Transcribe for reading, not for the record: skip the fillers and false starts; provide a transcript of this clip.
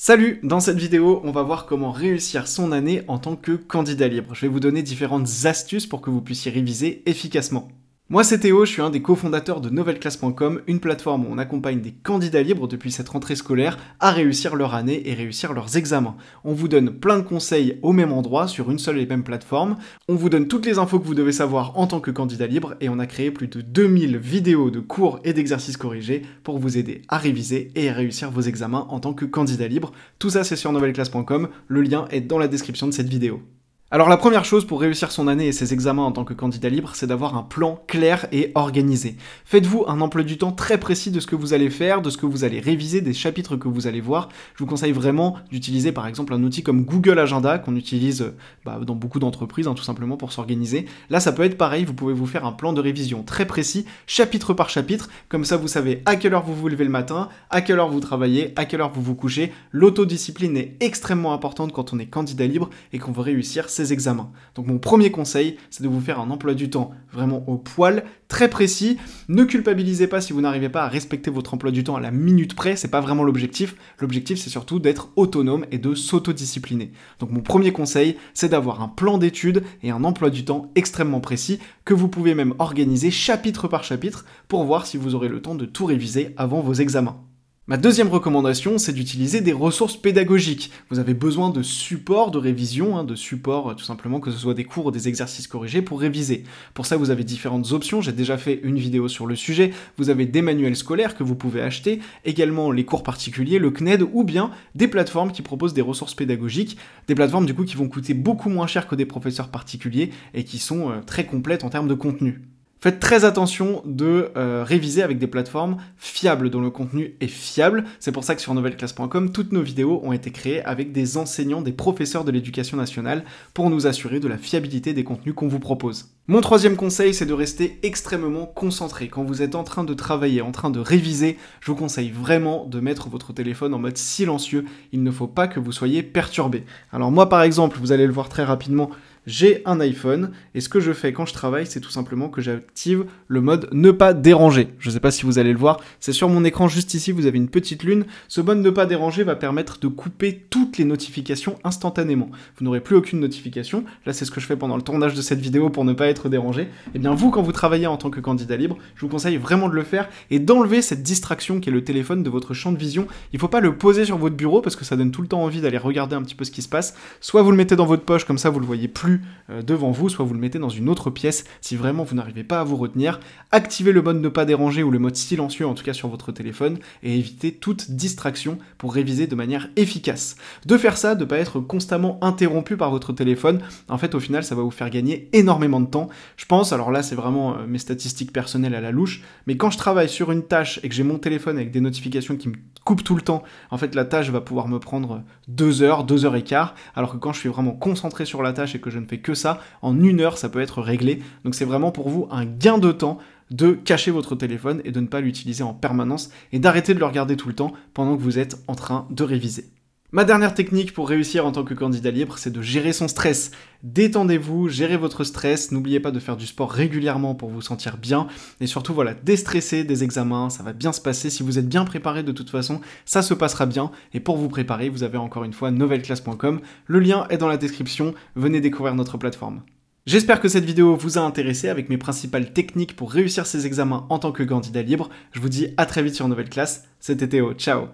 Salut! Dans cette vidéo, on va voir comment réussir son année en tant que candidat libre. Je vais vous donner différentes astuces pour que vous puissiez réviser efficacement. Moi c'est Théo, je suis un des cofondateurs de novelleclasse.com, une plateforme où on accompagne des candidats libres depuis cette rentrée scolaire à réussir leur année et réussir leurs examens. On vous donne plein de conseils au même endroit, sur une seule et même plateforme. On vous donne toutes les infos que vous devez savoir en tant que candidat libre et on a créé plus de 2000 vidéos de cours et d'exercices corrigés pour vous aider à réviser et à réussir vos examens en tant que candidat libre. Tout ça c'est sur novelleclasse.com, le lien est dans la description de cette vidéo. Alors la première chose pour réussir son année et ses examens en tant que candidat libre, c'est d'avoir un plan clair et organisé. Faites-vous un emploi du temps très précis de ce que vous allez faire, de ce que vous allez réviser, des chapitres que vous allez voir. Je vous conseille vraiment d'utiliser par exemple un outil comme Google Agenda qu'on utilise dans beaucoup d'entreprises tout simplement pour s'organiser. Là ça peut être pareil, vous pouvez vous faire un plan de révision très précis, chapitre par chapitre, comme ça vous savez à quelle heure vous vous levez le matin, à quelle heure vous travaillez, à quelle heure vous vous couchez. L'autodiscipline est extrêmement importante quand on est candidat libre et qu'on veut réussir ses examens. Donc mon premier conseil, c'est de vous faire un emploi du temps vraiment au poil, très précis. Ne culpabilisez pas si vous n'arrivez pas à respecter votre emploi du temps à la minute près, c'est pas vraiment l'objectif. L'objectif, c'est surtout d'être autonome et de s'autodiscipliner. Donc mon premier conseil, c'est d'avoir un plan d'études et un emploi du temps extrêmement précis que vous pouvez même organiser chapitre par chapitre pour voir si vous aurez le temps de tout réviser avant vos examens. Ma deuxième recommandation, c'est d'utiliser des ressources pédagogiques. Vous avez besoin de supports de révision, de supports tout simplement, que ce soit des cours ou des exercices corrigés pour réviser. Pour ça, vous avez différentes options. J'ai déjà fait une vidéo sur le sujet. Vous avez des manuels scolaires que vous pouvez acheter, également les cours particuliers, le CNED, ou bien des plateformes qui proposent des ressources pédagogiques. Des plateformes du coup qui vont coûter beaucoup moins cher que des professeurs particuliers et qui sont très complètes en termes de contenu. Faites très attention de réviser avec des plateformes fiables, dont le contenu est fiable. C'est pour ça que sur novelleclasse.com, toutes nos vidéos ont été créées avec des enseignants, des professeurs de l'éducation nationale pour nous assurer de la fiabilité des contenus qu'on vous propose. Mon troisième conseil, c'est de rester extrêmement concentré. Quand vous êtes en train de travailler, en train de réviser, je vous conseille vraiment de mettre votre téléphone en mode silencieux. Il ne faut pas que vous soyez perturbé. Alors moi par exemple, vous allez le voir très rapidement, j'ai un iPhone, et ce que je fais quand je travaille, c'est tout simplement que j'active le mode ne pas déranger. Je ne sais pas si vous allez le voir, c'est sur mon écran juste ici, vous avez une petite lune. Ce mode ne pas déranger va permettre de couper toutes les notifications instantanément. Vous n'aurez plus aucune notification. Là, c'est ce que je fais pendant le tournage de cette vidéo pour ne pas être dérangé. Et bien vous, quand vous travaillez en tant que candidat libre, je vous conseille vraiment de le faire et d'enlever cette distraction qui est le téléphone de votre champ de vision. Il ne faut pas le poser sur votre bureau parce que ça donne tout le temps envie d'aller regarder un petit peu ce qui se passe. Soit vous le mettez dans votre poche, comme ça vous le voyez plus devant vous, soit vous le mettez dans une autre pièce si vraiment vous n'arrivez pas à vous retenir. Activez le mode ne pas déranger ou le mode silencieux en tout cas sur votre téléphone et évitez toute distraction pour réviser de manière efficace. De faire ça, de ne pas être constamment interrompu par votre téléphone, en fait au final ça va vous faire gagner énormément de temps. Je pense, alors là c'est vraiment mes statistiques personnelles à la louche, mais quand je travaille sur une tâche et que j'ai mon téléphone avec des notifications qui me coupent tout le temps, en fait la tâche va pouvoir me prendre 2 heures, 2 heures et quart, alors que quand je suis vraiment concentré sur la tâche et que je ne fais que ça, en 1 heure ça peut être réglé. Donc c'est vraiment pour vous un gain de temps de cacher votre téléphone et de ne pas l'utiliser en permanence et d'arrêter de le regarder tout le temps pendant que vous êtes en train de réviser. Ma dernière technique pour réussir en tant que candidat libre, c'est de gérer son stress. Détendez-vous, gérez votre stress, n'oubliez pas de faire du sport régulièrement pour vous sentir bien, et surtout voilà, déstressez des examens, ça va bien se passer, si vous êtes bien préparé de toute façon, ça se passera bien, et pour vous préparer, vous avez encore une fois novelleclasse.com, le lien est dans la description, venez découvrir notre plateforme. J'espère que cette vidéo vous a intéressé avec mes principales techniques pour réussir ces examens en tant que candidat libre. Je vous dis à très vite sur Nouvelle Classe, c'était Théo, ciao.